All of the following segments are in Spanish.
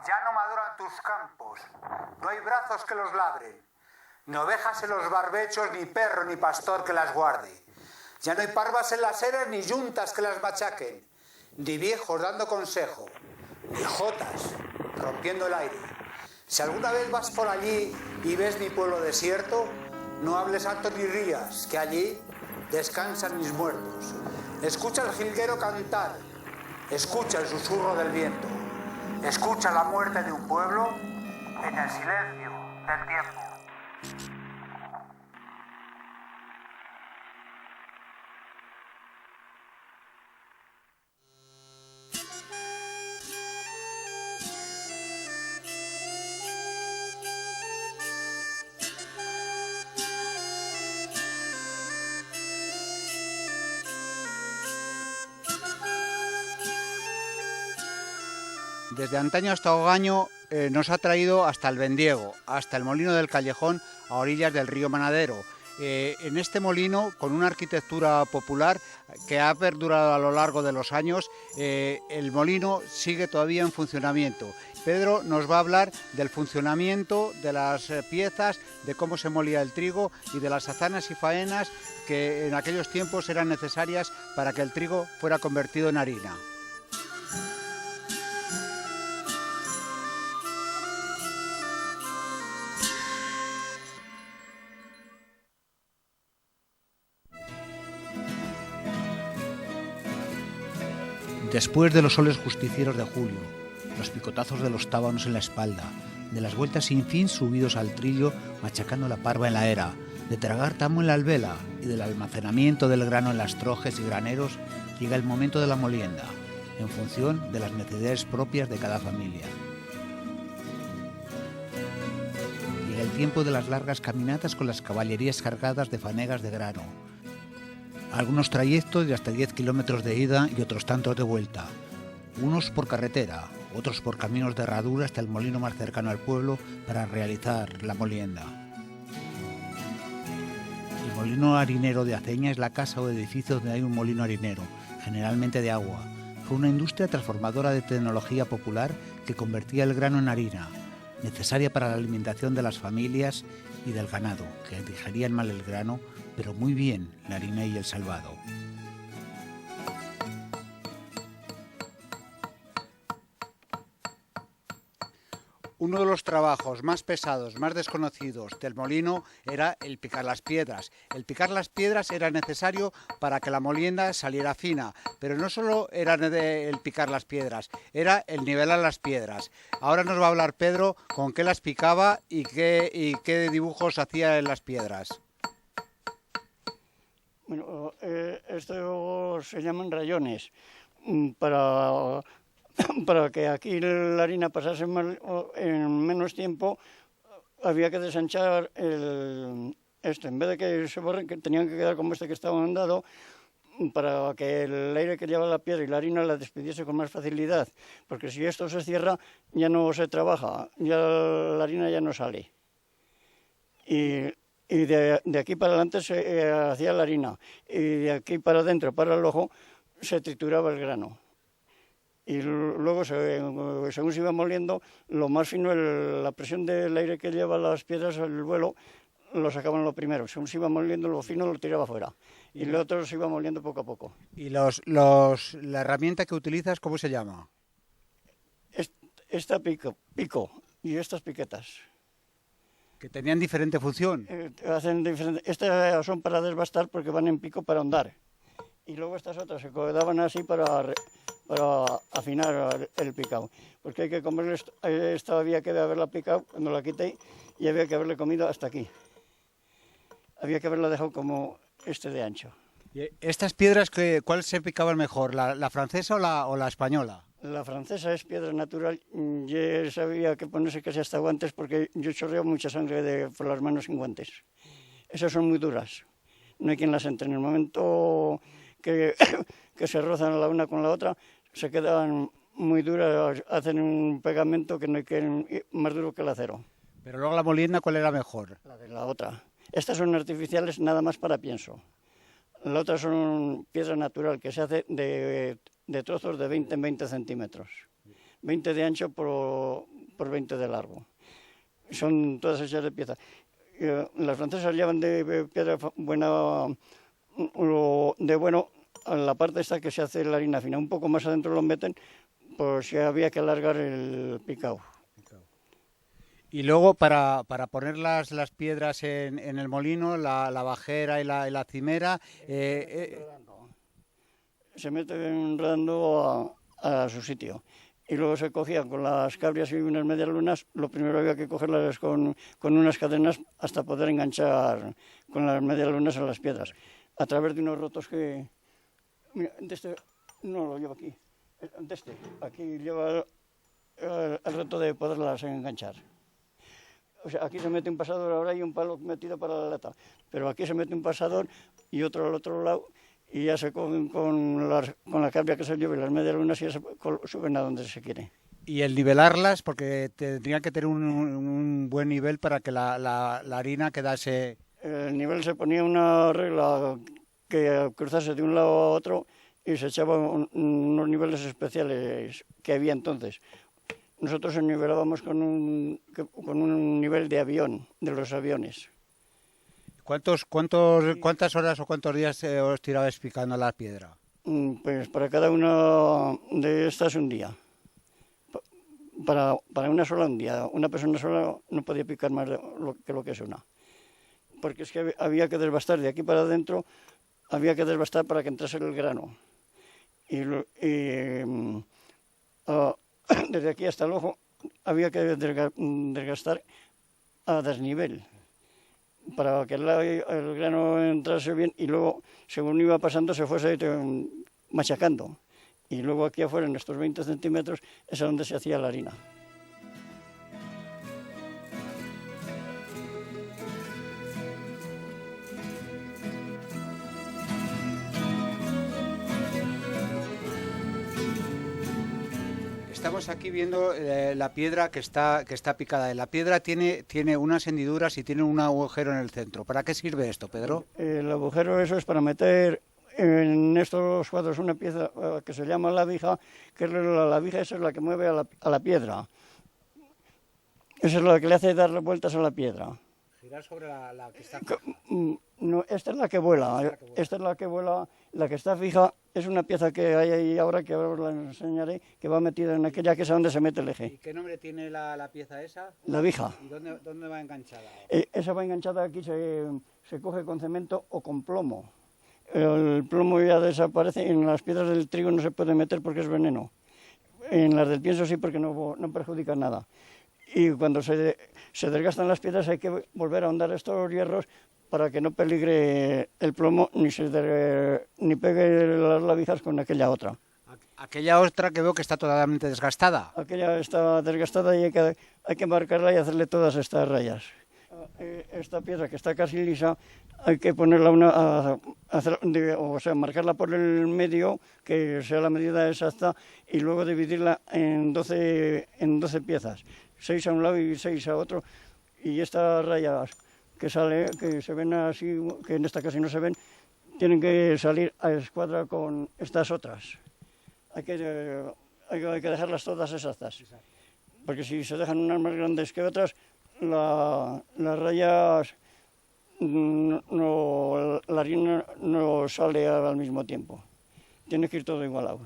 Ya no maduran tus campos, no hay brazos que los labren, ni ovejas en los barbechos, ni perro ni pastor que las guarde. Ya no hay parvas en las eras, ni yuntas que las machaquen, ni viejos dando consejo, ni jotas rompiendo el aire. Si alguna vez vas por allí y ves mi pueblo desierto, no hables alto ni rías, que allí descansan mis muertos. Escucha al jilguero cantar, escucha el susurro del viento, escucha la muerte de un pueblo en el silencio del tiempo. Desde antaño hasta Ogaño nos ha traído hasta el Bendiego, hasta el Molino del Callejón, a orillas del río Manadero. En este molino, con una arquitectura popular que ha perdurado a lo largo de los años, el molino sigue todavía en funcionamiento. Pedro nos va a hablar del funcionamiento de las piezas, de cómo se molía el trigo y de las hazanas y faenas que en aquellos tiempos eran necesarias para que el trigo fuera convertido en harina. Después de los soles justicieros de julio, los picotazos de los tábanos en la espalda, de las vueltas sin fin subidos al trillo machacando la parva en la era, de tragar tamo en la albela y del almacenamiento del grano en las trojes y graneros, llega el momento de la molienda, en función de las necesidades propias de cada familia. Llega el tiempo de las largas caminatas con las caballerías cargadas de fanegas de grano. Algunos trayectos de hasta 10 kilómetros de ida y otros tantos de vuelta. Unos por carretera, otros por caminos de herradura hasta el molino más cercano al pueblo para realizar la molienda. El molino harinero de Aceña es la casa o edificio donde hay un molino harinero, generalmente de agua. Fue una industria transformadora de tecnología popular que convertía el grano en harina, necesaria para la alimentación de las familias y del ganado, que digerían mal el grano, pero muy bien la harina y el salvado. Uno de los trabajos más pesados, más desconocidos del molino era el picar las piedras. El picar las piedras era necesario para que la molienda saliera fina, pero no solo era el picar las piedras, era el nivelar las piedras. Ahora nos va a hablar Pedro con qué las picaba y qué dibujos hacía en las piedras. Bueno, estos se llaman rayones, para que aquí la harina pasase en menos tiempo. Había que desanchar en vez de que se borren, que tenían que quedar como este que estaba andado, para que el aire que lleva la piedra y la harina la despidiese con más facilidad, porque si esto se cierra ya no se trabaja, ya la harina ya no sale. Y de aquí para adelante se hacía la harina, y de aquí para adentro, para el ojo, se trituraba el grano. Y luego, según se iba moliendo, lo más fino, la presión del aire que lleva las piedras, el vuelo, lo sacaban lo primero. Según se iba moliendo, lo fino lo tiraba fuera. Y lo otro se iba moliendo poco a poco. ¿Y la herramienta que utilizas, cómo se llama? Esta pico y estas piquetas. Que tenían diferente función. Estas son para desbastar porque van en pico para ahondar. Y luego estas otras se daban así para afinar el picado. Porque hay que comerle, esta había que haberla picado cuando la quité y había que haberle comido hasta aquí. Había que haberla dejado como de ancho. ¿Y estas piedras, cuál se picaban mejor, la francesa o la española? La francesa es piedra natural. Yo sabía que ponerse casi hasta guantes porque yo chorreo mucha sangre por las manos sin guantes. Esas son muy duras. No hay quien las entre. En el momento que se rozan la una con la otra, se quedan muy duras, hacen un pegamento que no hay más duro que el acero. Pero luego la molienda, ¿cuál era mejor? La de la otra. Estas son artificiales nada más para pienso. La otra son piedra natural que se hace de trozos de 20 en 20 centímetros. 20 de ancho por por 20 de largo. Son todas hechas de piedra. Las francesas llevan de piedra buena, de bueno, a la parte esta que se hace la harina fina. Un poco más adentro lo meten, pues si había que alargar el picao. Y luego para poner las piedras en el molino, la bajera y la cimera... Se meten rodando a su sitio. Y luego se cogían con las cabrias y unas medias lunas. Lo primero había que cogerlas con unas cadenas hasta poder enganchar con las medias lunas a las piedras. A través de unos rotos que... Mira, de este no lo llevo aquí. De este, aquí lleva el reto de poderlas enganchar. O sea, aquí se mete un pasador ahora y un palo metido para la lata. Pero aquí se mete un pasador y otro al otro lado. Y ya se cogen con la cabria que se lleva y las medias lunas y ya se suben a donde se quiere. Y el nivelarlas, porque tendría que tener un buen nivel para que la harina quedase... El nivel se ponía una regla que cruzase de un lado a otro y se echaban unos niveles especiales que había entonces. Nosotros nivelábamos con un nivel de avión, de los aviones. ¿Cuántas horas o cuántos días os tirabais picando la piedra? Pues para cada una de estas un día. Para una sola un día. Una persona sola no podía picar más que lo que es una. Porque es que había que desbastar de aquí para adentro, había que desbastar para que entrase el grano. Desde aquí hasta el ojo había que desgastar a desnivel, para que el grano entrase bien y luego, según iba pasando, se fuese machacando. Y luego aquí afuera, en estos 20 centímetros, es donde se hacía la harina. Estamos aquí viendo la piedra que está picada. La piedra tiene unas hendiduras y tiene un agujero en el centro. ¿Para qué sirve esto, Pedro? El agujero eso es para meter en estos cuadros una pieza que se llama lavija, que la lavija esa es la que mueve a la piedra. Esa es la que le hace dar vueltas a la piedra. Girar sobre la que está... No, esta es la que vuela. Esta es la que vuela. La que está fija es una pieza que hay ahí ahora, que ahora os la enseñaré, que va metida en aquella que es donde se mete el eje. ¿Y qué nombre tiene la pieza esa? La vija. ¿Y dónde va enganchada? Esa va enganchada aquí, se coge con cemento o con plomo. El plomo ya desaparece, en las piedras del trigo no se puede meter porque es veneno. En las del pienso sí, porque no perjudica nada. Y cuando se desgastan las piedras hay que volver a ahondar estos hierros para que no peligre el plomo ni pegue las lavijas con aquella otra. Aquella otra que veo que está totalmente desgastada. Aquella está desgastada y hay que marcarla y hacerle todas estas rayas. Esta piedra que está casi lisa hay que ponerla marcarla por el medio, que sea la medida exacta, y luego dividirla en 12 piezas, 6 a un lado y 6 a otro, y estas rayas que se ven así, que en esta casi no se ven, tienen que salir a escuadra con estas otras. Hay que dejarlas todas exactas, porque si se dejan unas más grandes que otras, las rayas, la harina no sale al mismo tiempo. Tiene que ir todo igualado.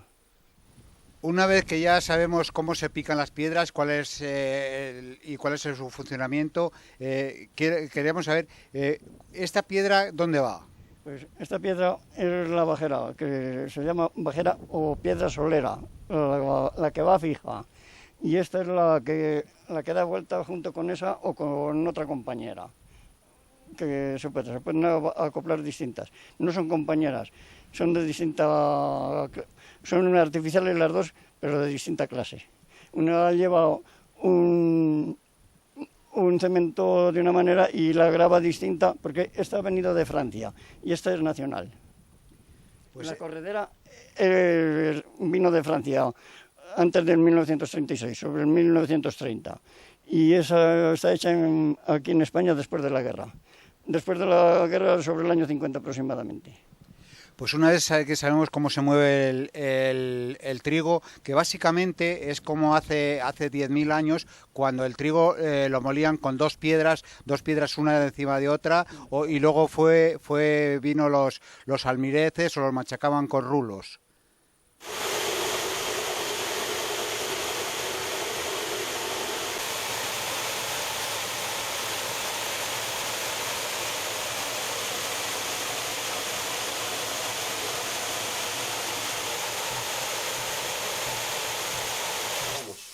Una vez que ya sabemos cómo se pican las piedras, cuál es su funcionamiento, queríamos saber, ¿esta piedra dónde va? Pues esta piedra es la bajera, que se llama bajera o piedra solera, la que va fija. Y esta es la que da vuelta junto con esa o con otra compañera, que se pueden acoplar distintas. No son compañeras, son de son artificiales las dos, pero de distinta clase. Una lleva un cemento de una manera y la grava distinta, porque esta ha venido de Francia y esta es nacional. Pues la corredera vino de Francia antes del 1936, sobre el 1930. Y esa está hecha aquí en España después de la guerra. Después de la guerra, sobre el año 50 aproximadamente. Pues una vez que sabemos cómo se mueve el trigo, que básicamente es como hace 10.000 años, cuando el trigo lo molían con dos piedras una encima de otra, y luego vino los almireces o los machacaban con rulos.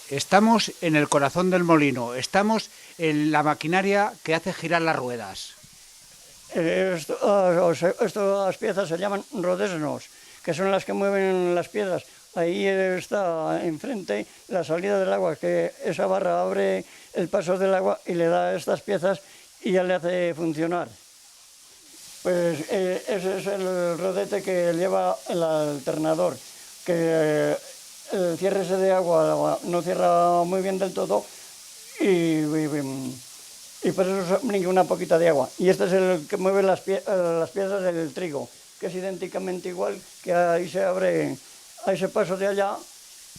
Estamos en el corazón del molino, estamos en la maquinaria que hace girar las ruedas. Estas piezas se llaman rodesnos, que son las que mueven las piedras. Ahí está enfrente la salida del agua, que esa barra abre el paso del agua y le da a estas piezas y ya le hace funcionar. Pues ese es el rodete que lleva el alternador, que el cierre ese de agua no cierra muy bien del todo y por eso brinca una poquita de agua. Y este es el que mueve las piezas del trigo, que es idénticamente igual, que ahí se abre a ese paso de allá,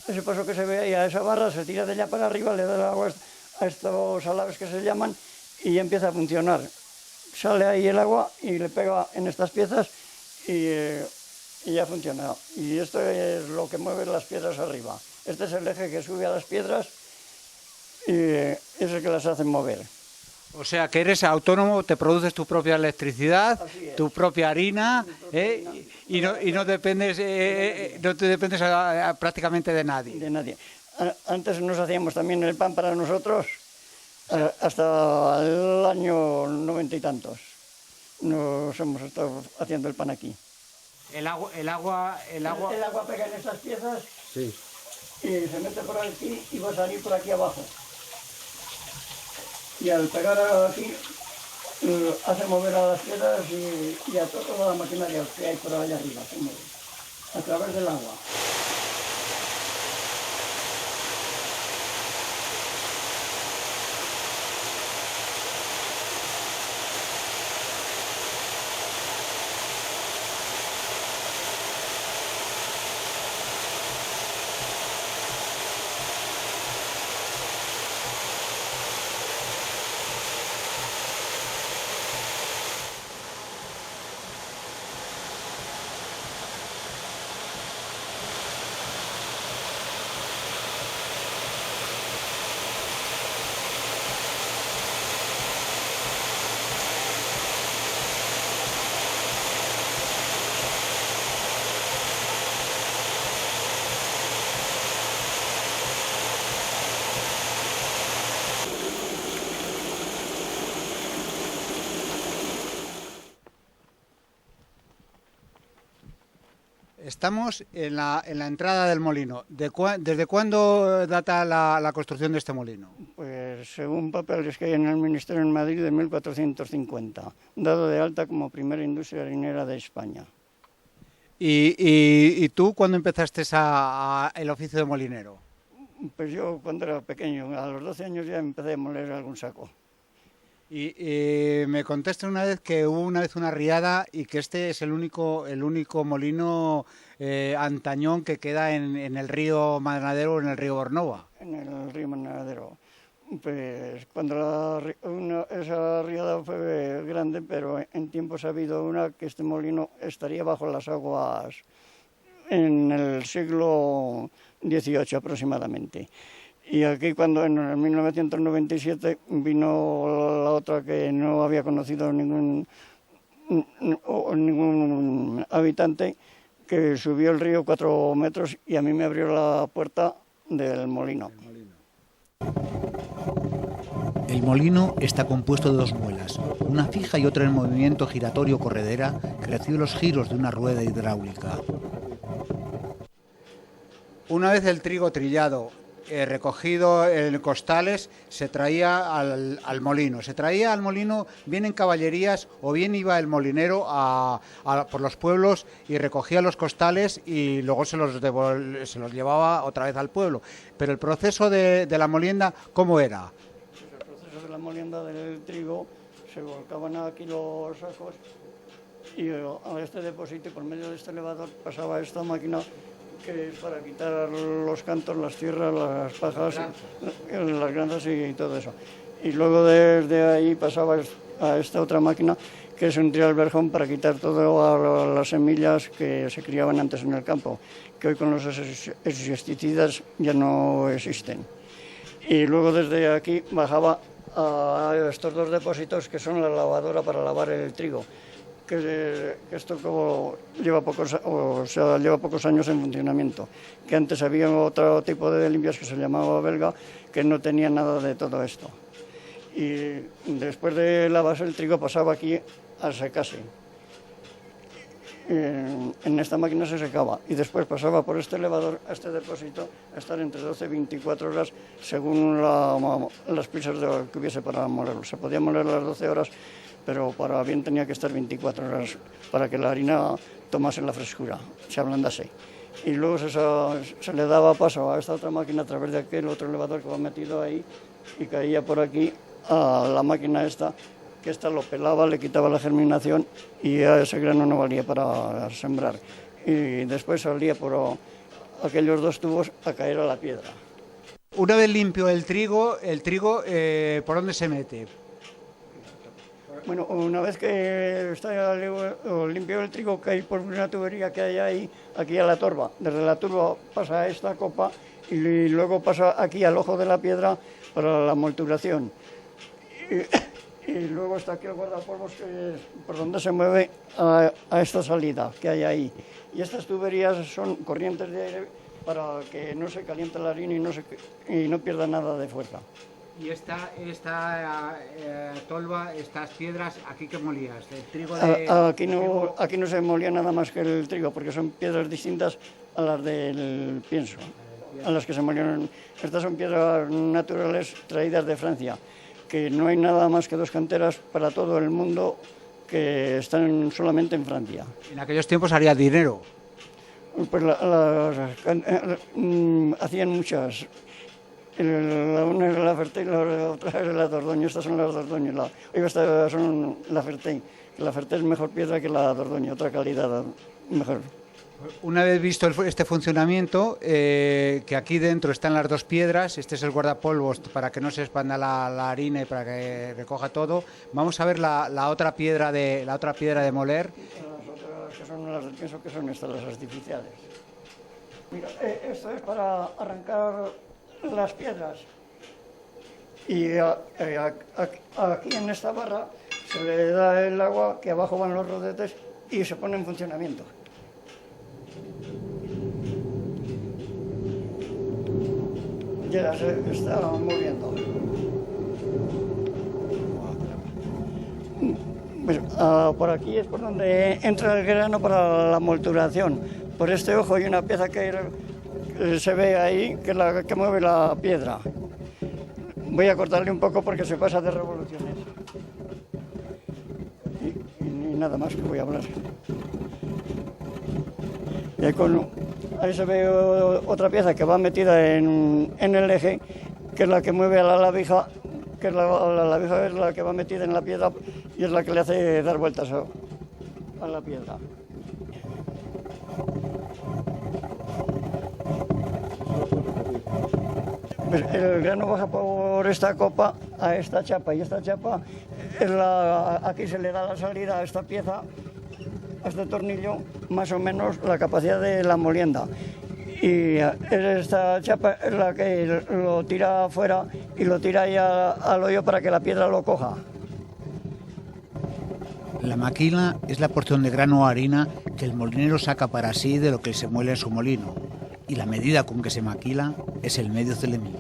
ese paso que se ve ahí, a esa barra, se tira de allá para arriba, le da el agua a estos alaves que se llaman y empieza a funcionar. Sale ahí el agua y le pega en estas piezas y ya funciona. Y esto es lo que mueve las piedras arriba. Este es el eje que sube a las piedras y es el que las hace mover. O sea que eres autónomo, te produces tu propia electricidad, tu propia harina, y no dependes, no te dependes prácticamente de nadie. De nadie. Antes nos hacíamos también el pan para nosotros, hasta el año 90 y tantos. Nos hemos estado haciendo el pan aquí. El agua pega en estas piezas, sí, y se mete por aquí y va a salir por aquí abajo. Y al pegar aquí hace mover a las piedras y a toda la maquinaria que hay por allá arriba, se mueve, a través del agua. Estamos en la entrada del molino. ¿Desde cuándo data la construcción de este molino? Pues según papeles que hay en el Ministerio en Madrid, de 1450, dado de alta como primera industria harinera de España. ¿Y tú cuándo empezaste el oficio de molinero? Pues yo cuando era pequeño, a los 12 años ya empecé a moler algún saco. Y me contaste una vez que hubo una riada y que este es el único molino antañón que queda en el río Manadero o en el río Bornova. En el río Manadero. Pues cuando esa riada fue grande, pero en tiempos ha habido una que este molino estaría bajo las aguas en el siglo XVIII aproximadamente. Y aquí cuando en 1997 vino la otra que no había conocido ningún habitante, que subió el río 4 metros y a mí me abrió la puerta del molino. El molino está compuesto de dos muelas, una fija y otra en movimiento giratorio corredera que recibe los giros de una rueda hidráulica. Una vez el trigo trillado, recogido en costales, se traía al molino. Se traía al molino bien en caballerías o bien iba el molinero por los pueblos y recogía los costales y luego se los llevaba otra vez al pueblo. Pero el proceso de la molienda, ¿cómo era? El proceso de la molienda del trigo, se volcaban aquí los sacos y a este depósito, por medio de este elevador, pasaba esta máquina que es para quitar los cantos, las tierras, las pajas, las granzas y todo eso. Y luego desde ahí pasaba a esta otra máquina, que es un trialverjón para quitar todas las semillas que se criaban antes en el campo, que hoy con los insecticidas ya no existen. Y luego desde aquí bajaba a estos dos depósitos que son la lavadora para lavar el trigo, que esto como lleva pocos años en funcionamiento, que antes había otro tipo de limpias que se llamaba belga, que no tenía nada de todo esto. Y después de lavarse el trigo pasaba aquí a secarse. En esta máquina se secaba y después pasaba por este elevador a este depósito a estar entre 12 y 24 horas según las prisas que hubiese para molerlo. Se podía moler las 12 horas, pero para bien tenía que estar 24 horas para que la harina tomase la frescura, se ablandase. Y luego se le daba paso a esta otra máquina a través de aquel otro elevador que va metido ahí y caía por aquí a la máquina esta, que esta lo pelaba, le quitaba la germinación y a ese grano no valía para sembrar. Y después salía por aquellos dos tubos a caer a la piedra. Una vez limpio el trigo, ¿por dónde se mete? Bueno, una vez que está limpio el trigo, cae por una tubería que hay ahí, aquí a la torba. Desde la turba pasa a esta copa y luego pasa aquí al ojo de la piedra para la molturación. Y luego está aquí el guardapolvos, que es por donde se mueve a esta salida que hay ahí. Y estas tuberías son corrientes de aire para que no se caliente la harina y no pierda nada de fuerza. Y esta tolva, estas piedras, ¿aquí qué molías? ¿El trigo Aquí no se molía nada más que el trigo, porque son piedras distintas a las del pienso, a las que se molieron. Estas son piedras naturales traídas de Francia, que no hay nada más que dos canteras para todo el mundo que están solamente en Francia. En aquellos tiempos haría dinero. Pues hacían muchas. Una es la Ferté y la otra es la Dordoño. Estas son las Dordoño. Estas son la Ferté. La Ferté es mejor piedra que la Dordoño, otra calidad mejor. Una vez visto este funcionamiento, que aquí dentro están las dos piedras, este es el guardapolvos para que no se expanda la harina y para que recoja todo. Vamos a ver la otra piedra de moler. Las otras que son las del pienso, que son estas, las artificiales. Mira, esto es para arrancar las piedras. Y aquí en esta barra se le da el agua, que abajo van los rodetes y se pone en funcionamiento. Ya se está moviendo. Pues, por aquí es por donde entra el grano para la molturación. Por este ojo hay una pieza que se ve ahí, que es la que mueve la piedra. Voy a cortarle un poco porque se pasa de revoluciones. Y nada más que voy a hablar. Y ahí se ve otra pieza que va metida en el eje, que es la que mueve a la lavija, que la lavija es la que va metida en la piedra y es la que le hace dar vueltas a la piedra. Pues el grano baja por esta copa a esta chapa y esta chapa aquí se le da la salida a esta pieza, a este tornillo, más o menos la capacidad de la molienda. Y esta chapa es la que lo tira afuera y lo tira ahí al hoyo para que la piedra lo coja. La maquila es la porción de grano o harina que el molinero saca para sí de lo que se muele en su molino, y la medida con que se maquila es el medio celemín.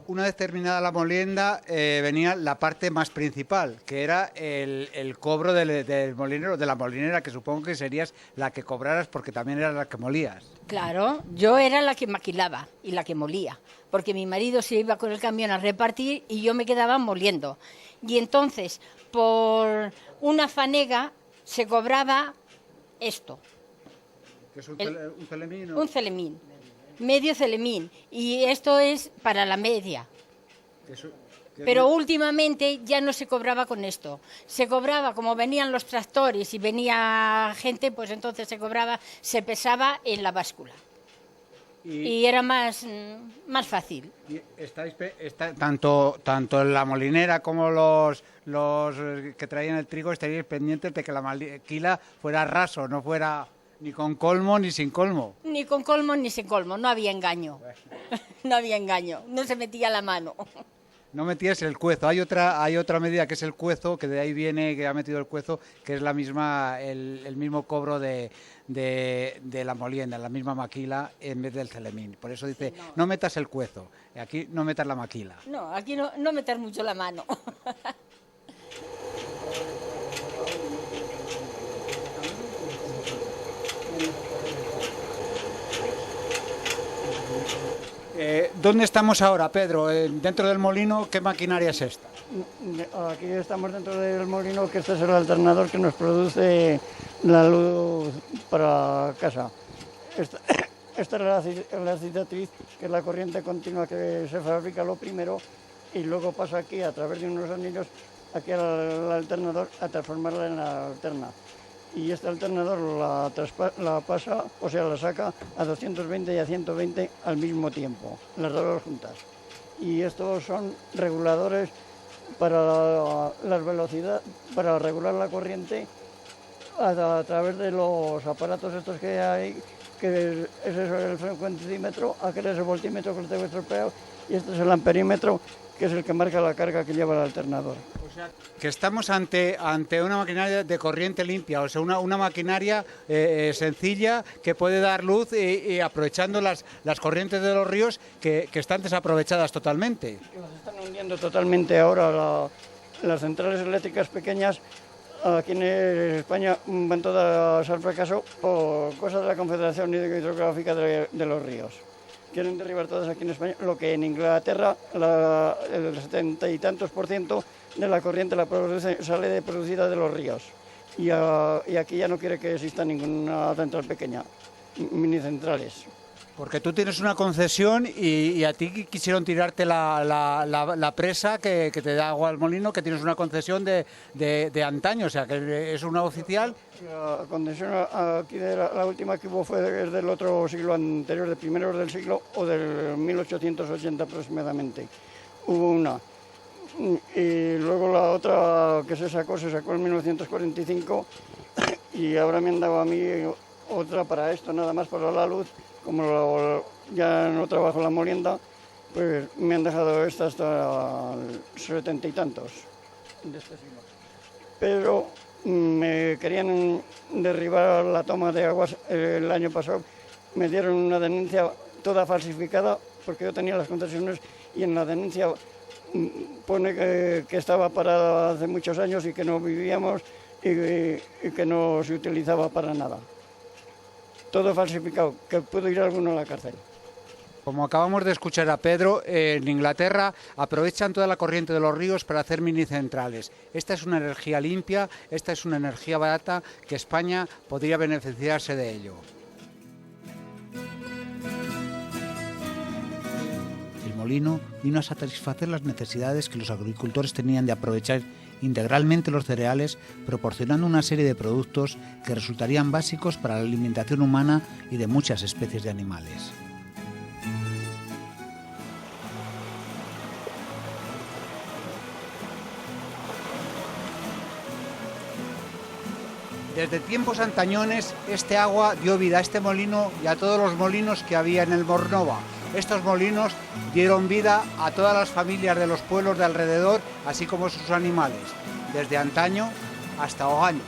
Una vez terminada la molienda, venía la parte más principal, que era el cobro del molinero, de la molinera, que supongo que serías la que cobraras porque también era la que molías. Claro, yo era la que maquilaba y la que molía, porque mi marido se iba con el camión a repartir y yo me quedaba moliendo. Y entonces, por una fanega se cobraba esto. ¿Qué es un celemín? Un celemín, medio celemín, y esto es para la media. Pero últimamente ya no se cobraba con esto. Se cobraba, como venían los tractores y venía gente, pues entonces se pesaba en la báscula. Y era más fácil. Y tanto la molinera como los que traían el trigo estaríais pendientes de que la maquila fuera raso, no fuera ni con colmo ni sin colmo. Ni con colmo ni sin colmo, no había engaño. No había engaño, no se metía la mano. No metías el cuezo. Hay otra medida que es el cuezo, que de ahí viene que ha metido el cuezo, que es el mismo cobro de la molienda, la misma maquila en vez del celemín. Por eso dice, no metas el cuezo, aquí no metas la maquila. No, aquí no meter mucho la mano. ¿Dónde estamos ahora, Pedro? ¿Dentro del molino qué maquinaria es esta? Aquí estamos dentro del molino, que este es el alternador que nos produce la luz para casa. Esta es la cicatriz, que es la corriente continua que se fabrica lo primero y luego pasa aquí a través de unos anillos aquí al alternador a transformarla en la alterna. Y este alternador la pasa, o sea, la saca a 220 y a 120 al mismo tiempo, las dos juntas. Y estos son reguladores para las velocidades, para regular la corriente a través de los aparatos estos que hay, que es el frecuentímetro, aquel es el voltímetro que lo tengo estropeado, y este es el amperímetro, que es el que marca la carga que lleva el alternador. O sea, que estamos ante una maquinaria de corriente limpia, o sea, una maquinaria sencilla que puede dar luz y aprovechando las corrientes de los ríos que están desaprovechadas totalmente. Las están hundiendo totalmente ahora. Las centrales eléctricas pequeñas aquí en España van todas al fracaso por cosas de la Confederación Hidrográfica de los Ríos. Quieren derribar todas aquí en España, lo que en Inglaterra el 70 y tantos % de la corriente sale producida de los ríos. Y aquí ya no quiere que exista ninguna central pequeña, mini centrales. Porque tú tienes una concesión y a ti quisieron tirarte la presa que te da agua al molino, que tienes una concesión de antaño, o sea, que es una oficial. La concesión aquí, la última que hubo fue del otro siglo anterior, de primeros del siglo o del 1880 aproximadamente. Hubo una. Y luego la otra que se sacó en 1945 y ahora me han dado a mí otra para esto, nada más para la luz. Como ya no trabajo en la molienda, pues me han dejado esta hasta 70 y tantos de este siglo. Pero me querían derribar la toma de aguas el año pasado. Me dieron una denuncia toda falsificada porque yo tenía las concesiones y en la denuncia pone que estaba parada hace muchos años y que no vivíamos y que no se utilizaba para nada. Todo falsificado, que puede ir alguno a la cárcel. Como acabamos de escuchar a Pedro, en Inglaterra aprovechan toda la corriente de los ríos para hacer minicentrales. Esta es una energía limpia, esta es una energía barata que España podría beneficiarse de ello. El molino vino a satisfacer las necesidades que los agricultores tenían de aprovechar integralmente los cereales, proporcionando una serie de productos que resultarían básicos para la alimentación humana y de muchas especies de animales. Desde tiempos antañones, este agua dio vida a este molino y a todos los molinos que había en el Mornova. Estos molinos dieron vida a todas las familias de los pueblos de alrededor, así como sus animales, desde antaño hasta hogaño.